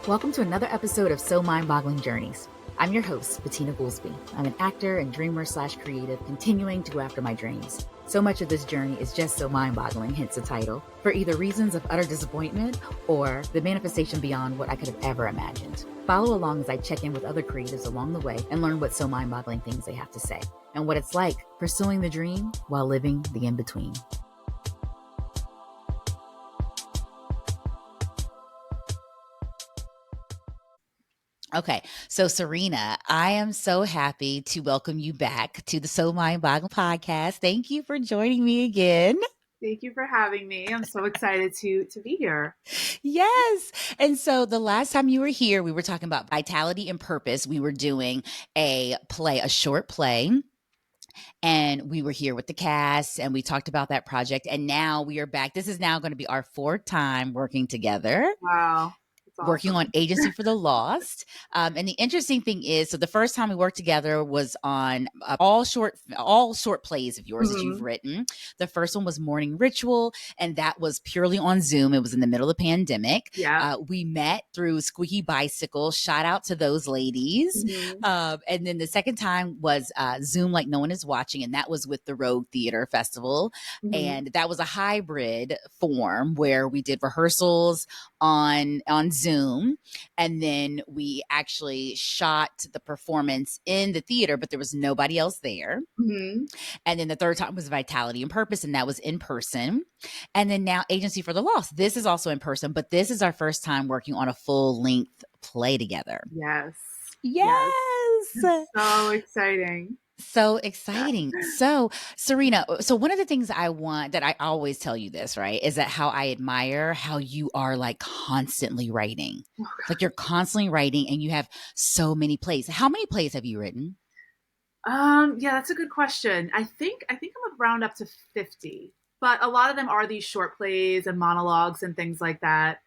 Welcome to another episode of So Mind-Boggling Journeys. I'm your host, Bettina Goolsby. I'm an actor and dreamer/creative continuing to go after my dreams. So much of this journey is just so mind-boggling, hence the title, for either reasons of utter disappointment or the manifestation beyond what I could have ever imagined. Follow along as I check in with other creatives along the way and learn what so mind-boggling things they have to say and what it's like pursuing the dream while living the in-between. Okay, so Serena, I am so happy to welcome you back to the So Mind-Boggling podcast. Thank you for joining me again. Thank you for having me. I'm so excited to be here. Yes. And so the last time you were here, we were talking about vitality and purpose. We were doing a short play. And we were here with the cast and we talked about that project. And now we are back. This is now going to be our fourth time working together. Wow. Working on Agency for the Lost. And the interesting thing is, so the first time we worked together was on all short plays of yours that you've written. The first one was Morning Ritual, and that was purely on Zoom. It was in the middle of the pandemic. Yeah. We met through Squeaky Bicycle. Shout out to those ladies. And then the second time was Zoom Like No One Is Watching, and that was with the Flea Theater Festival. And that was a hybrid form where we did rehearsals on Zoom, and then we actually shot the performance in the theater, but there was nobody else there. And then the third time was Vitality and Purpose, and that was in person. And then now Agency for the Lost. This is also in person, but this is our first time working on a full-length play together. Yes. So exciting. So exciting. So Serena, so one of the things I want, that I always tell you this, right, is that how I admire how you are like constantly writing. Like you're constantly writing and you have so many plays. How many plays have you written? Yeah, that's a good question. I think I'm around up to 50, but a lot of them are these short plays and monologues and things like that.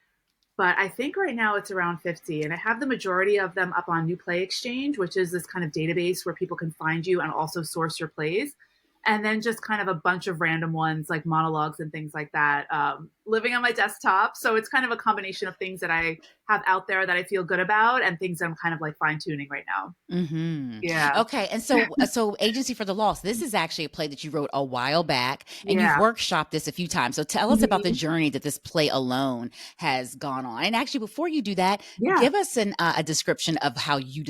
But I think right now it's around 50, and I have the majority of them up on New Play Exchange, which is this kind of database where people can find you and also source your plays. And then just kind of a bunch of random ones like monologues and things like that, living on my desktop. So it's kind of a combination of things that I have out there that I feel good about and things that I'm kind of like fine tuning right now. Yeah. Okay. And so Agency for the Lost, this is actually a play that you wrote a while back, and you've workshopped this a few times. So tell us about the journey that this play alone has gone on. And actually, before you do that, give us a description of how you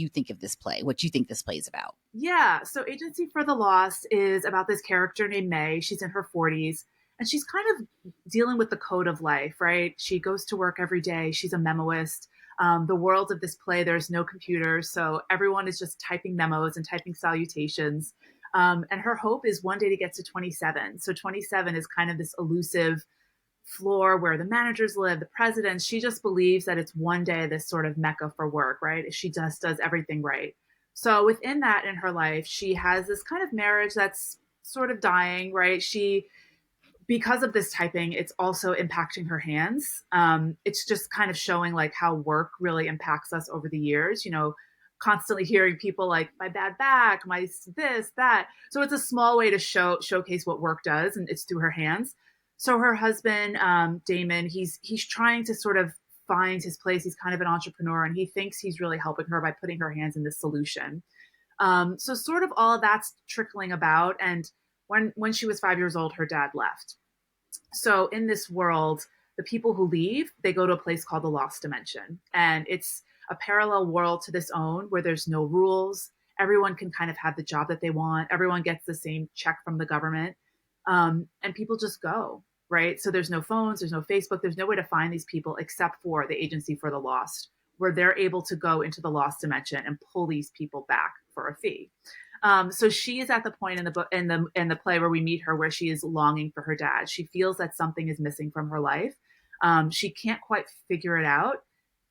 think of this play, what you think this play is about. Yeah. So Agency for the Lost is about this character named May. She's in her 40s. And she's kind of dealing with the code of life, right? She goes to work every day. She's a memoist. The world of this play, there's no computers. So everyone is just typing memos and typing salutations. And her hope is one day to get to 27. So 27 is kind of this elusive floor where the managers live, the presidents. She just believes that it's one day this sort of mecca for work, right? She just does everything right. So within that in her life, she has this kind of marriage that's sort of dying, right? Because of this typing, it's also impacting her hands. It's just kind of showing like how work really impacts us over the years, constantly hearing people like my bad back, my this, that. So it's a small way to showcase what work does, and it's through her hands. So her husband, Damon, he's trying to sort of find his place. He's kind of an entrepreneur, and he thinks he's really helping her by putting her hands in this solution. So sort of all of that's trickling about. And when she was 5 years old, her dad left. So in this world, the people who leave, they go to a place called the Lost Dimension. And it's a parallel world to this own where there's no rules. Everyone can kind of have the job that they want. Everyone gets the same check from the government. And people just go, right? So there's no phones, there's no Facebook, there's no way to find these people except for the Agency for the Lost, where they're able to go into the Lost Dimension and pull these people back for a fee. So she is at the point in the book, in the play where we meet her, where she is longing for her dad. She feels that something is missing from her life. She can't quite figure it out.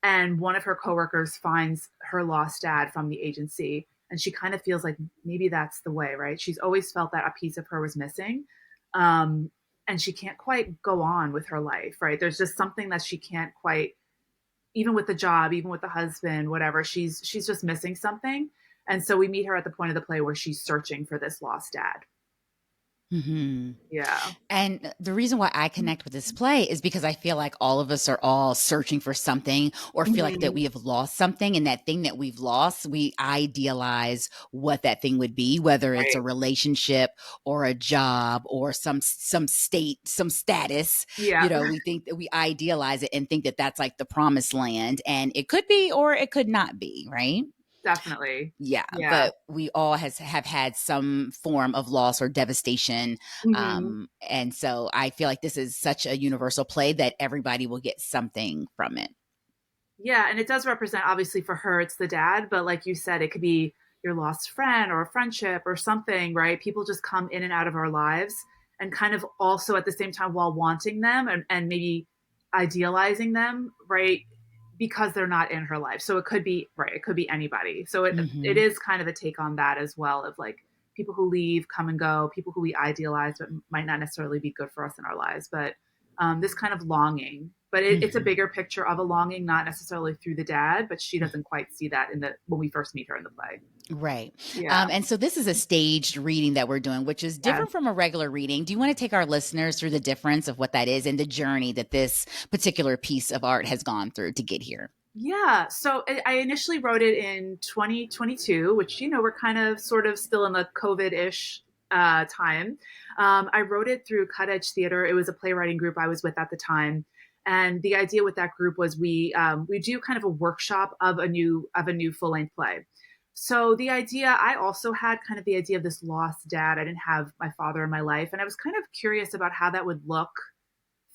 And one of her coworkers finds her lost dad from the agency. And she kind of feels like maybe that's the way, right? She's always felt that a piece of her was missing. And she can't quite go on with her life, right? There's just something that she can't quite, even with the job, even with the husband, whatever, she's just missing something. And so we meet her at the point of the play where she's searching for this lost dad. Mm-hmm. Yeah. And the reason why I connect with this play is because I feel like all of us are all searching for something or feel like that Hmm. we have lost something. And that thing that we've lost, we idealize what that thing would be, whether it's a Right. relationship or a job or some state, some status. Yeah, We think that we idealize it and think that that's like the promised land. And it could be or it could not be, right? definitely. Yeah, Yeah. but we all have had some form of loss or devastation, Hmm. and so I feel like this is such a universal play that everybody will get something from it. Yeah, and it does represent, obviously for her it's the dad, but like you said, it could be your lost friend or a friendship or something, right? People just come in and out of our lives, and kind of also at the same time while wanting them and maybe idealizing them, right? Because they're not in her life. So it could be, right, it could be anybody. So it Hmm. is kind of a take on that as well, of like people who leave, come and go, people who we idealize but might not necessarily be good for us in our lives. But this kind of longing, but it's a Hmm. bigger picture of a longing, not necessarily through the dad, but she doesn't quite see that in the when we first meet her in the play. Right. Yeah. And so this is a staged reading that we're doing, which is Yes. different from a regular reading. Do you want to take our listeners through the difference of what that is and the journey that this particular piece of art has gone through to get here? Yeah. So I initially wrote it in 2022, which, we're kind of sort of still in the COVID ish time. I wrote it through Cut Edge Theater. It was a playwriting group I was with at the time. And the idea with that group was we do kind of a workshop of a new full length play. So the idea, I also had kind of the idea of this lost dad. I didn't have my father in my life, and I was kind of curious about how that would look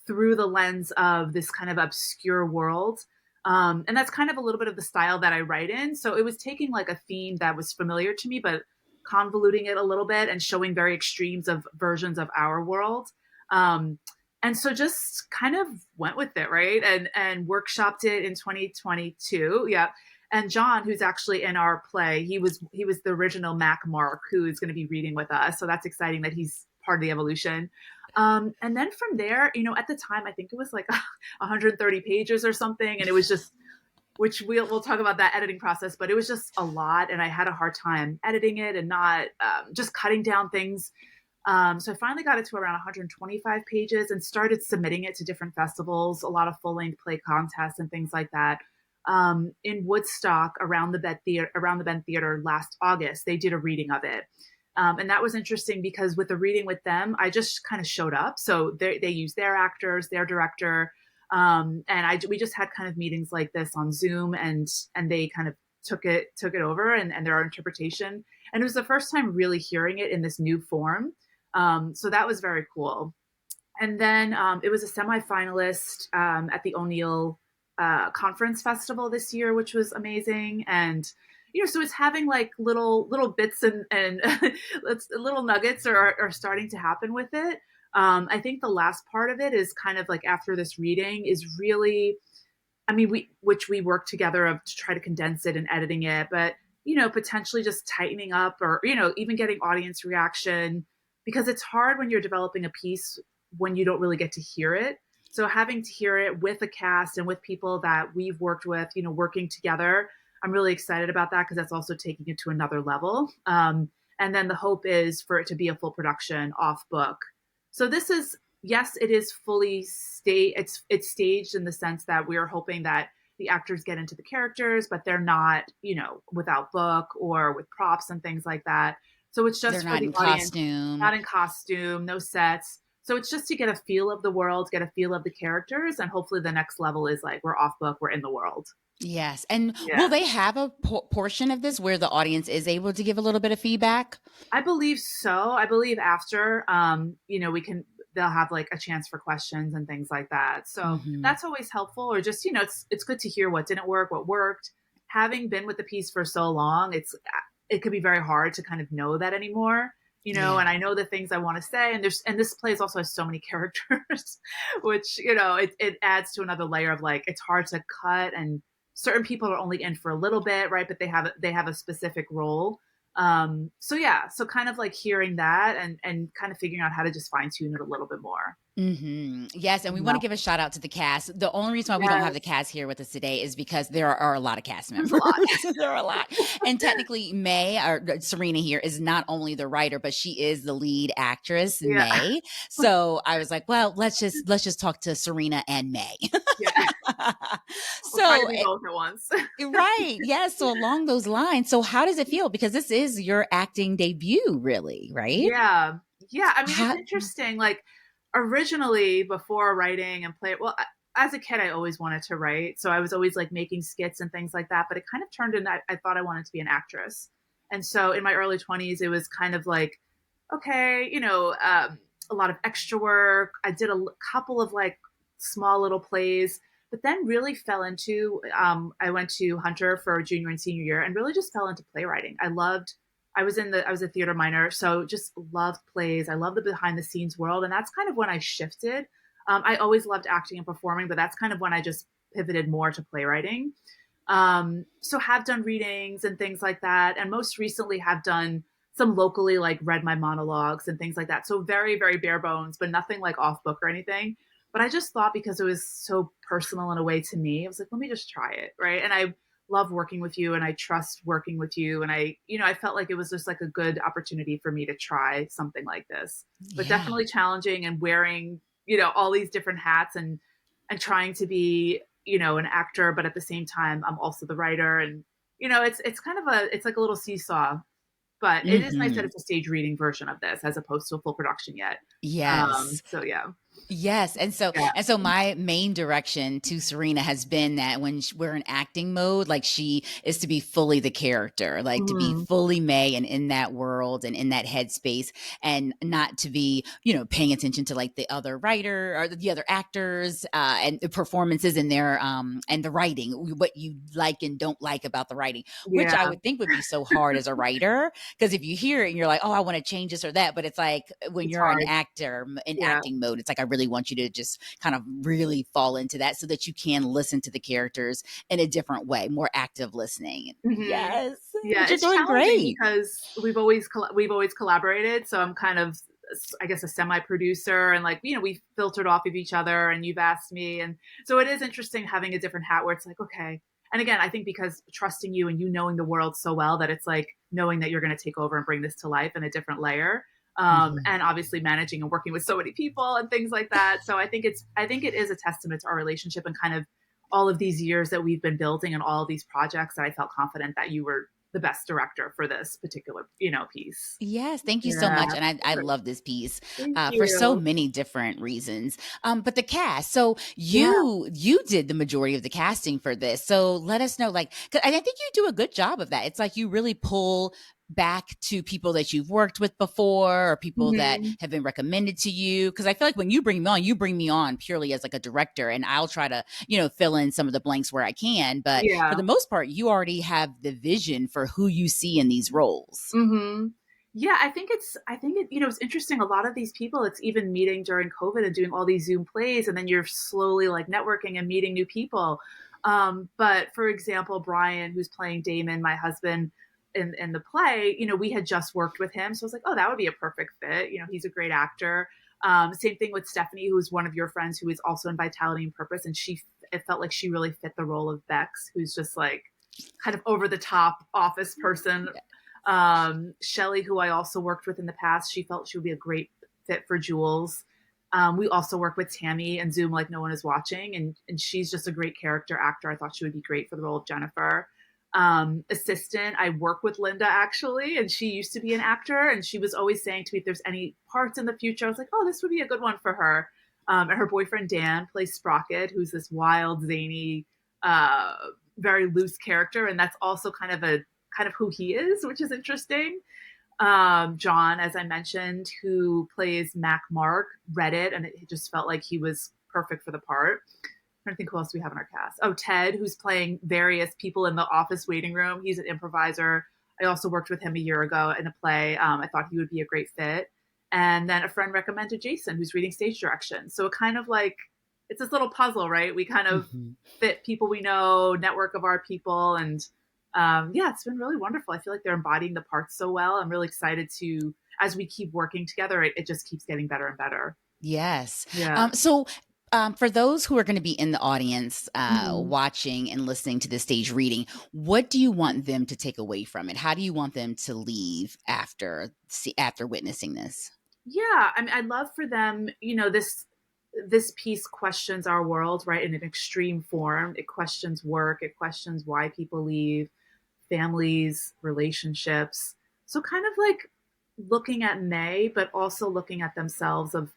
through the lens of this kind of obscure world. And that's kind of a little bit of the style that I write in. So it was taking like a theme that was familiar to me, but convoluting it a little bit and showing very extremes of versions of our world. Um, and so just kind of went with it, right? And workshopped it in 2022. Yeah. And John, who's actually in our play, he was the original Mac Mark who is going to be reading with us. So that's exciting that he's part of the evolution. And then from there, at the time, I think it was like 130 pages or something. And it was just, which we'll talk about that editing process, but it was just a lot. And I had a hard time editing it and not just cutting down things. So I finally got it to around 125 pages and started submitting it to different festivals, a lot of full length play contests and things like that. In Woodstock around the Bend Theater last August, they did a reading of it. And that was interesting because with the reading with them, I just kind of showed up. So they used their actors, their director, and we just had kind of meetings like this on Zoom, and they kind of took it over and their interpretation. And it was the first time really hearing it in this new form. So that was very cool. And then it was a semifinalist at the O'Neill Conference Festival this year, which was amazing. And so it's having like little bits and little nuggets are starting to happen with it. I think the last part of it is kind of like after this reading is really, I mean, we work together to try to condense it and editing it, but potentially just tightening up or even getting audience reaction, because it's hard when you're developing a piece when you don't really get to hear it. So having to hear it with a cast and with people that we've worked with, working together, I'm really excited about that because that's also taking it to another level. And then the hope is for it to be a full production off book. So this is, yes, it is fully it's staged in the sense that we're hoping that the actors get into the characters, but they're not, without book or with props and things like that. So it's They're just for not the in audience, costume. not in costume, no sets. So it's just to get a feel of the world, get a feel of the characters, and hopefully the next level is like we're off book, we're in the world. Yes. And will Yeah. they have a portion of this where the audience is able to give a little bit of feedback? I believe so. I believe after, we can, they'll have like a chance for questions and things like that. So Hmm. that's always helpful. Or just, it's good to hear what didn't work, what worked. Having been with the piece for so long, it could be very hard to kind of know that anymore. Yeah. And I know the things I want to say, and this place also has so many characters, which it adds to another layer of like it's hard to cut, and certain people are only in for a little bit, right? But they have a specific role. So yeah, so kind of like hearing that and kind of figuring out how to just fine tune it a little bit more. Yes, and we want Yeah. to give a shout out to the cast. The only reason why we don't have the Yes. cast here with us today is because there are a lot of cast There's members. a lot. There are a lot, and technically, May or Serena here is not only the writer, but she is the lead actress, Yeah. May. So I was like, well, let's just talk to Serena and May. Yeah. We'll try to so be both at once. right, yes. So along those lines, so how does it feel? Because this is your acting debut, really, right? Yeah. Yeah. I mean, it's How, interesting. Like originally before writing and play, well, as a kid, I always wanted to write. So I was always like making skits and things like that. But it kind of turned in that I thought I wanted to be an actress. And so in my early 20s, it was kind of like, okay, a lot of extra work. I did a couple of like small little plays, but then really fell into, I went to Hunter for junior and senior year and really just fell into playwriting. I was a theater minor, so just loved plays. I love the behind the scenes world. And that's kind of when I shifted. I always loved acting and performing, but that's kind of when I just pivoted more to playwriting. So have done readings and things like that. And most recently have done some locally, like read my monologues and things like that. So very, very bare bones, but nothing like off book or anything. But I just thought because it was so personal in a way to me, I was like, let me just try it. Right. And I love working with you and I trust working with you. And I felt like it was just like a good opportunity for me to try something like this, but yeah. definitely challenging and wearing, all these different hats and trying to be, an actor, but at the same time, I'm also the writer. And, it's kind of it's like a little seesaw, but it is nice that hmm it's a stage reading version of this as opposed to a full production yet. Yes. So yeah. Yes, Yeah. and so my main direction to Serena has been that when we're in acting mode, like she is to be fully the character, like to be Mhm. fully May and in that world and in that headspace, and not to be, paying attention to like the other writer or the other actors and the performances in their and the writing, what you like and don't like about the writing, which I Yeah. would think would be so hard as a writer because if you hear it and you're like, oh, I want to change this or that, but it's like when It's you're an hard. actor in Yeah. acting mode, it's like I really want you to just kind of really fall into that so that you can listen to the characters in a different way, more active listening. Hmm. Yes, Yeah, but you're it's doing challenging great. because we've always collaborated. So I'm kind of, I guess, a semi producer, and like we filtered off of each other, and you've asked me, and so it is interesting having a different hat where it's like, okay. And again, I think because trusting you and you knowing the world so well that it's like knowing that you're going to take over and bring this to life in a different layer. Mhm. And obviously managing and working with so many people and things like that. So I think it is a testament to our relationship and kind of all of these years that we've been building and all of these projects that I felt confident that you were the best director for this particular, piece. Yes, thank you so Yeah. much. And I love this piece Thank for so you. many different reasons. But the cast, so Yeah. you did the majority of the casting for this. So let us know, like, 'cause I think you do a good job of that. It's like you really pull back to people that you've worked with before or people that Hmm. have been recommended to you. Cause I feel like when you bring me on purely as like a director and I'll try to, fill in some of the blanks where I can. But for the Yeah. most part, you already have the vision for who you see in these roles. Hmm. Yeah, I think it, it's interesting. A lot of these people, it's even meeting during COVID and doing all these Zoom plays, and then you're slowly like networking and meeting new people. But for example, Brian, who's playing Damon, my husband in the play, we had just worked with him. So I was like, oh, that would be a perfect fit. He's a great actor. Same thing with Stephanie, who is one of your friends, who is also in Vitality and Purpose. And it felt like she really fit the role of Bex, who's just like kind of over the top office person. Shelly, who I also worked with in the past, she felt she would be a great fit for Jules. We also work with Tammy and Zoom like no one is watching, and she's just a great character actor. I thought she would be great for the role of Jennifer. Assistant, I work with Linda actually, and she used to be an actor, and she was always saying to me if there's any parts in the future. I was like, oh, this would be a good one for her. And her boyfriend Dan plays Sprocket, who's this wild, zany, uh, very loose character, and that's also kind of who he is, which is interesting. John, as I mentioned, who plays Mac Mark, read it, and it just felt like he was perfect for the part. I don't think who else we have in our cast. Oh, Ted, who's playing various people in the office waiting room. He's an improviser. I also worked with him a year ago in a play. I thought he would be a great fit. And then a friend recommended Jason, who's reading stage direction. So it kind of like, it's this little puzzle, right? We kind of Mhm. fit people we know, network of our people, and Yeah, it's been really wonderful. I feel like they're embodying the parts so well. I'm really excited to, as we keep working together, it just keeps getting better and better. Yes. Yeah. For those who are going to be in the audience, Mhm. watching and listening to the stage reading, what do you want them to take away from it? How do you want them to leave after witnessing this? Yeah, I mean, I'd love for them, this piece questions our world, right, in an extreme form. It questions work, it questions why people leave, families, relationships. So kind of like looking at May, but also looking at themselves of,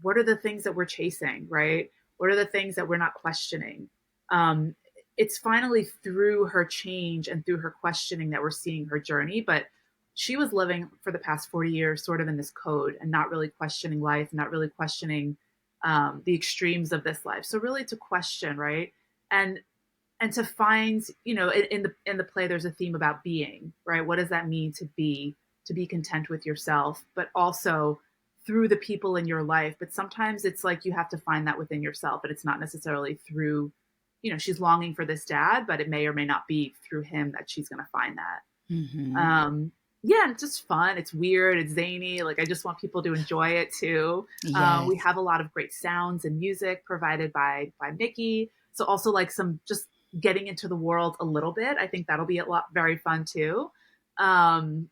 what are the things that we're chasing, right? What are the things that we're not questioning? Um, it's finally through her change and through her questioning that we're seeing her journey. But she was living for the past 40 years sort of in this code and not really questioning life, not really questioning the extremes of this life. So really to question, right? And and to find, in the play there's a theme about being, right? What does that mean to be content with yourself, but also through the people in your life. But sometimes it's like you have to find that within yourself, but it's not necessarily through, she's longing for this dad, but it may or may not be through him that she's going to find that. Hmm. Yeah, it's just fun. It's weird. It's zany. Like I just want people to enjoy it too. We Yes. have a lot of great sounds and music provided by Mickey. So also like some just getting into the world a little bit. I think that'll be a lot very fun too. Um,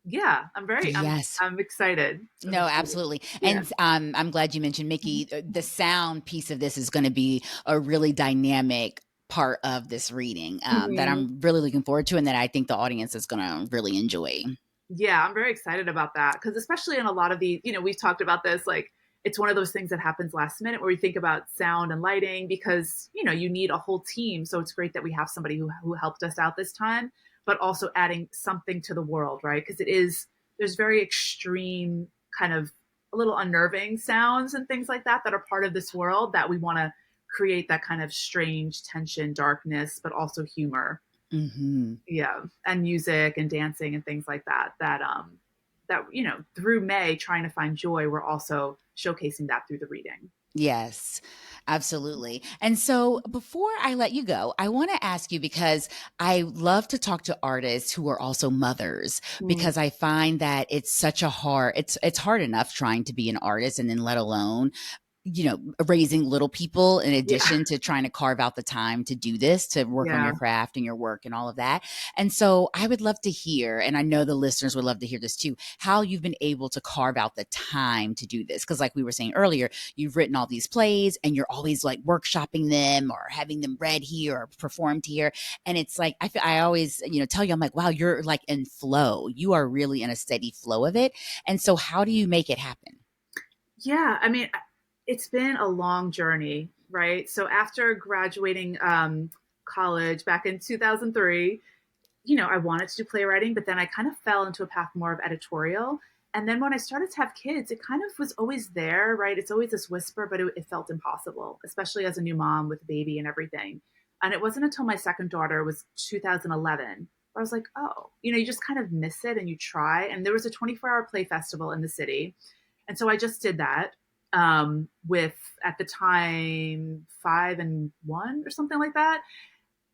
yeah, Yes. I'm excited. I'm No, excited. absolutely. Yeah. And I'm glad you mentioned Mickey. The sound piece of this is going to be a really dynamic part of this reading, that Mhm. I'm really looking forward to and that I think the audience is going to really enjoy. Yeah, I'm very excited about that because especially in a lot of the, we've talked about this, like it's one of those things that happens last minute where we think about sound and lighting because, you need a whole team. So it's great that we have somebody who helped us out this time, but also adding something to the world, right? Because there's very extreme kind of a little unnerving sounds and things like that are part of this world that we want to create that kind of strange tension, darkness, but also humor. Hmm. Yeah, and music and dancing and things like that that through May trying to find joy, we're also showcasing that through the reading. Yes, absolutely. And so before I let you go, I want to ask you because I love to talk to artists who are also mothers Mm, because I find that it's hard enough trying to be an artist and then let alone raising little people in yeah. addition to trying to carve out the time to do this, to work on Yeah. your craft and your work and all of that. And so I would love to hear, and I know the listeners would love to hear this too, how you've been able to carve out the time to do this. Cause like we were saying earlier, you've written all these plays and you're always like workshopping them or having them read here or performed here. And it's like, I always, tell you, I'm like, wow, you're like in flow. You are really in a steady flow of it. And so how do you make it happen? Yeah, I mean, it's been a long journey, right? So after graduating college back in 2003, I wanted to do playwriting, but then I kind of fell into a path more of editorial. And then when I started to have kids, it kind of was always there, right? It's always this whisper, but it felt impossible, especially as a new mom with a baby and everything. And it wasn't until my second daughter was 2011 where I was like, oh, you just kind of miss it and you try. And there was a 24-hour play festival in the city. And so I just did that with, at the time, 5 and 1 or something like that.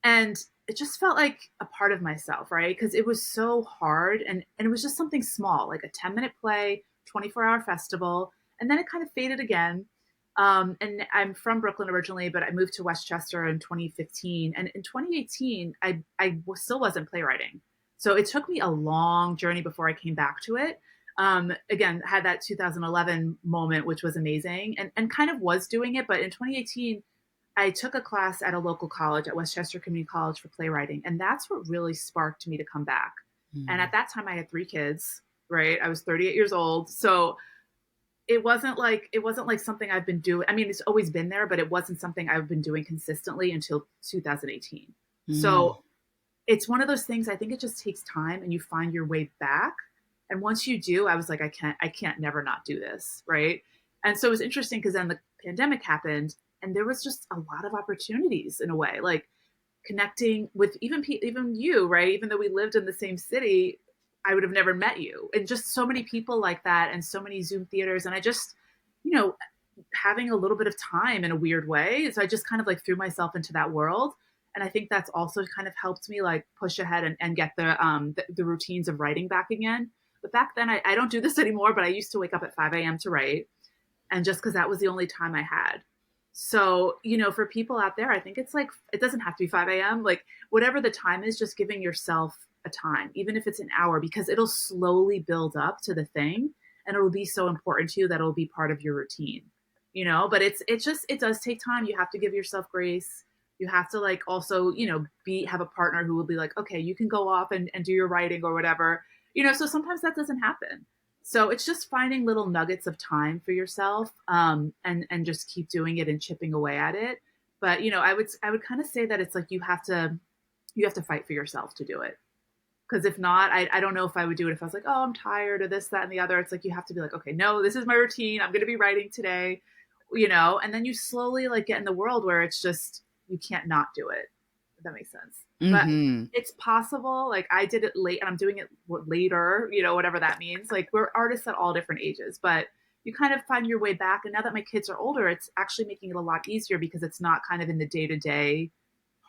And it just felt like a part of myself, right? Because it was so hard and it was just something small, like a 10-minute play, 24-hour festival. And then it kind of faded again. And I'm from Brooklyn originally, but I moved to Westchester in 2015. And in 2018, still wasn't playwriting. So it took me a long journey before I came back to it. Again, had that 2011 moment, which was amazing and kind of was doing it. But in 2018, I took a class at a local college at Westchester Community College for playwriting, and that's what really sparked me to come back. And at Mm. that time, I had 3 kids. Right, I was 38 years old, so it wasn't like something I've been doing. I mean, it's always been there, but it wasn't something I've been doing consistently until 2018. Mm. So it's one of those things. I think it just takes time, and you find your way back. And once you do, I was like, I can't never not do this, right? And so it was interesting because then the pandemic happened, and there was just a lot of opportunities in a way, like connecting with even you, right? Even though we lived in the same city, I would have never met you, and just so many people like that, and so many Zoom theaters, and I just, you know, having a little bit of time in a weird way. So I just kind of like threw myself into that world. And I think that's also kind of helped me like push ahead and get the routines of writing back again. But back then I don't do this anymore, but I used to wake up at 5 a.m. to write. And just because that was the only time I had. So, for people out there, I think it's like, it doesn't have to be 5 a.m. Like whatever the time is, just giving yourself a time, even if it's an hour, because it'll slowly build up to the thing and it'll be so important to you that it'll be part of your routine, but it does take time. You have to give yourself grace. You have to like also, have a partner who will be like, okay, you can go off and do your writing or whatever, so sometimes that doesn't happen. So it's just finding little nuggets of time for yourself, and just keep doing it and chipping away at it. But I would kind of say that it's like you have to fight for yourself to do it. Because if not, I don't know if I would do it if I was like, oh, I'm tired of this, that, and the other. It's like you have to be like, okay, no, this is my routine. I'm going to be writing today, and then you slowly like get in the world where it's just you can't not do it. If that makes sense. Mm-hmm. But it's possible. Like I did it late and I'm doing it later, whatever that means. Like we're artists at all different ages, but you kind of find your way back. And now that my kids are older, it's actually making it a lot easier because it's not kind of in the day-to-day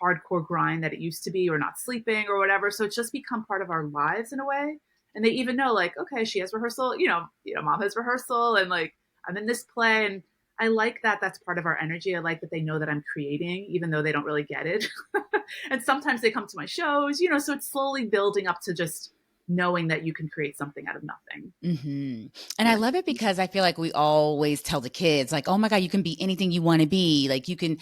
hardcore grind that it used to be, or not sleeping or whatever. So it's just become part of our lives in a way. And they even know like, okay, she has rehearsal, mom has rehearsal and like I'm in this play. And I like that that's part of our energy. I like that they know that I'm creating, even though they don't really get it. And sometimes they come to my shows, so it's slowly building up to just knowing that you can create something out of nothing. Mm-hmm. And I love it because I feel like we always tell the kids like, oh my God, you can be anything you want to be. Like you can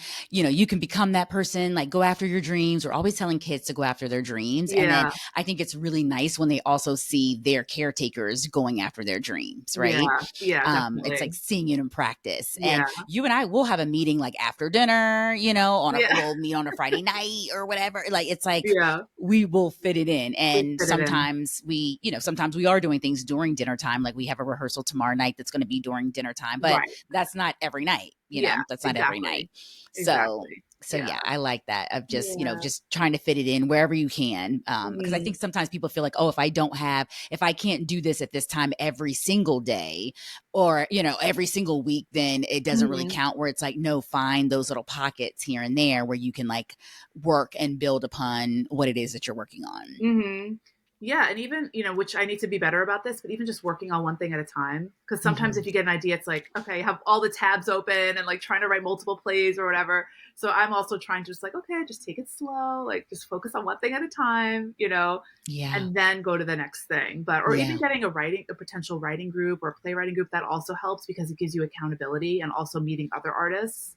become that person, like go after your dreams. We're always telling kids to go after their dreams. And then Yeah. I think it's really nice when they also see their caretakers going after their dreams, Yeah. right? Yeah. It's Definitely. like seeing it in practice. Yeah. And you and I will have a meeting like after dinner, Yeah. we'll meet on a Friday night or whatever. Like it's like Yeah. we will fit it in. We And fit it in. sometimes we are doing things during dinner time. Like we have a rehearsal tomorrow night that's going to be during dinner time, but Right. that's not every night, Yeah. that's not every night. Exactly. So, Exactly. so Yeah. yeah, I like that of just, Yeah. just trying to fit it in wherever you can. Because I Mhm. think sometimes people feel like, oh, if I can't do this at this time every single day or, every single week, then it doesn't really Mhm. count, where it's like, no, find those little pockets here and there where you can like work and build upon what it is that you're working on. Mhm. Yeah, and even, which I need to be better about this, but even just working on one thing at a time. Because sometimes Mm-hmm. if you get an idea, it's like, okay, have all the tabs open and like trying to write multiple plays or whatever. So I'm also trying to just like, okay, just take it slow, like just focus on one thing at a time, Yeah. and then go to the next thing. Or even Yeah. getting a potential writing group or playwriting group, that also helps because it gives you accountability and also meeting other artists.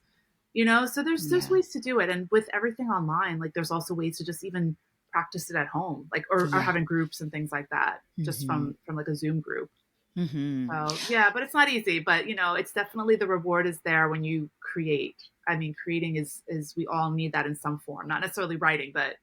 So there's Yeah. ways to do it. And with everything online, like there's also ways to just even practice it at home, like or Yeah. having groups and things like that, just Mm-hmm. from like a Zoom group. Mm-hmm. So yeah, but it's not easy. But it's definitely, the reward is there when you create. I mean, creating is we all need that in some form, not necessarily writing, but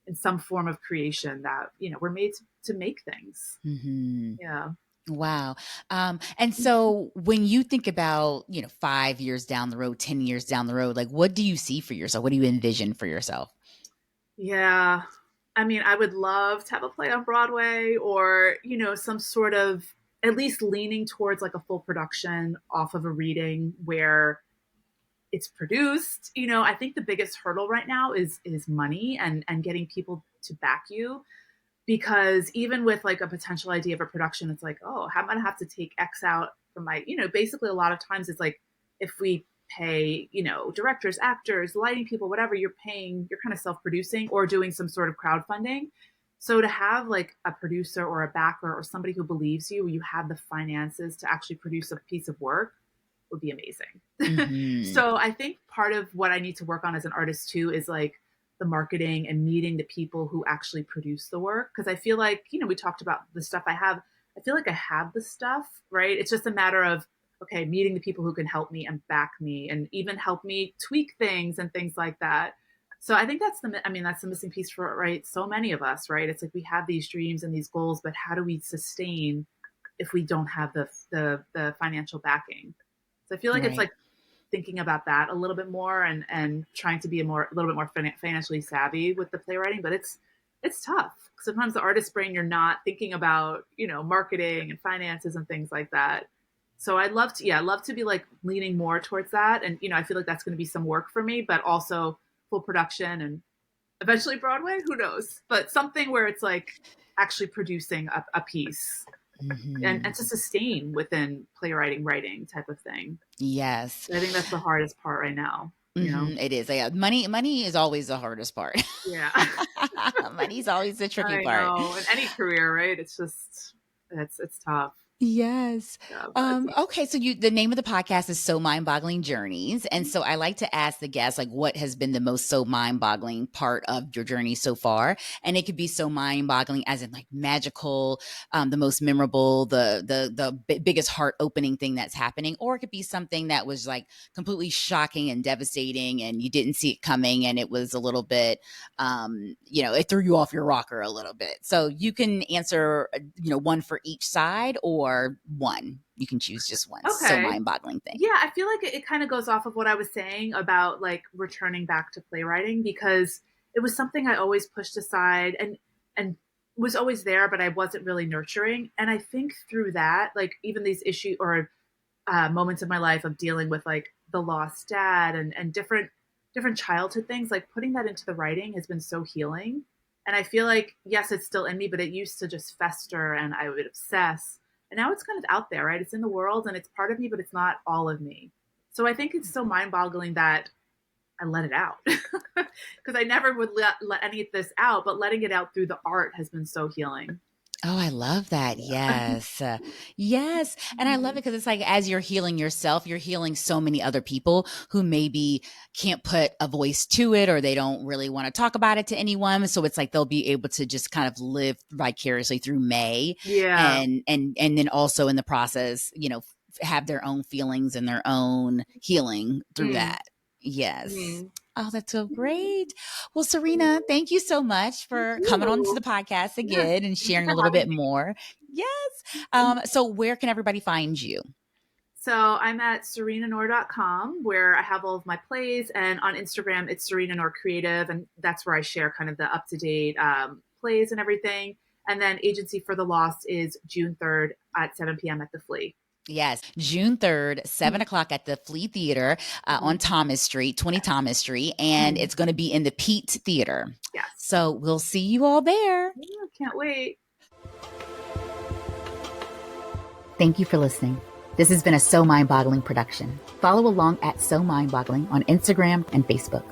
in some form of creation that we're made to make things. Mm-hmm. Yeah. Wow. And so when you think about, 5 years down the road, 10 years down the road, like what do you see for yourself? What do you envision for yourself? Yeah. I mean, I would love to have a play on Broadway or, some sort of, at least leaning towards like a full production off of a reading where it's produced. I think the biggest hurdle right now is money and getting people to back you, because even with like a potential idea of a production, it's like, oh, I'm going to have to take X out from my, basically a lot of times it's like, if we pay, directors, actors, lighting people, whatever, you're kind of self-producing or doing some sort of crowdfunding. So to have like a producer or a backer or somebody who believes you, you have the finances to actually produce a piece of work, would be amazing. Mm-hmm. So I think part of what I need to work on as an artist too is like the marketing and meeting the people who actually produce the work. Because I feel like, we talked about the stuff I have. I feel like I have the stuff, right? It's just a matter of, okay, meeting the people who can help me and back me and even help me tweak things and things like that. So I think that's the missing piece for, right, so many of us, right? It's like we have these dreams and these goals, but how do we sustain if we don't have the financial backing? So I feel like it's Right. like thinking about that a little bit more and trying to be a little bit more financially savvy with the playwriting, but it's tough. Sometimes the artist brain, you're not thinking about, marketing and finances and things like that. So I'd love to be like leaning more towards that. And, I feel like that's going to be some work for me, but also full production and Eventually Broadway, who knows? But something where it's like actually producing a piece and to sustain within playwriting, writing type of thing. Yes. I think that's the hardest part right now, you know? It is. Yeah. Money is always the hardest part. Yeah. Money's always the tricky I part. know. In any career, right? It's just, it's tough. Yes. Yeah, but Okay. So the name of the podcast is So Mind-Boggling Journeys. And so I like to ask the guests, like, what has been the most so mind-boggling part of your journey so far? And it could be so mind-boggling as in like magical, the most memorable, the biggest heart-opening thing that's happening, or it could be something that was like completely shocking and devastating and you didn't see it coming and it was a little bit, it threw you off your rocker a little bit. So you can answer, one for each side or one. You can choose just one. So okay. mind-boggling thing. Yeah, I feel like it kind of goes off of what I was saying about like returning back to playwriting because it was something I always pushed aside and was always there, but I wasn't really nurturing. And I think through that, like even these issues or moments in my life of dealing with like the lost dad and different childhood things, like putting that into the writing has been so healing. And I feel like yes, it's still in me, but it used to just fester and I would obsess. And now it's kind of out there, right? It's in the world and it's part of me, but it's not all of me. So I think it's so mind-boggling that I let it out because I never would let any of this out, but letting it out through the art has been so healing. Oh, I love that. Yes. Yes. And I love it because it's like as you're healing yourself, you're healing so many other people who maybe can't put a voice to it or they don't really want to talk about it to anyone. So it's like they'll be able to just kind of live vicariously through May. Yeah. And then also in the process, have their own feelings and their own healing through that. Yes. Oh, that's so great. Well, Serena, thank you so much for coming on to the podcast again and sharing a little bit more. Yes. So where can everybody find you? So I'm at serenanorr.com where I have all of my plays, and on Instagram it's Serena Norr Creative, and that's where I share kind of the up to date plays and everything. And then Agency for the Lost is June 3rd at 7 p.m. at the Flea. Yes, June 3rd, 7 o'clock at the Flea Theater on Thomas Street, 20 Thomas Street, and it's going to be in the Pete Theater. Yes. So we'll see you all there. Yeah, can't wait. Thank you for listening. This has been a So Mind-Boggling production. Follow along at So Mind-Boggling on Instagram and Facebook.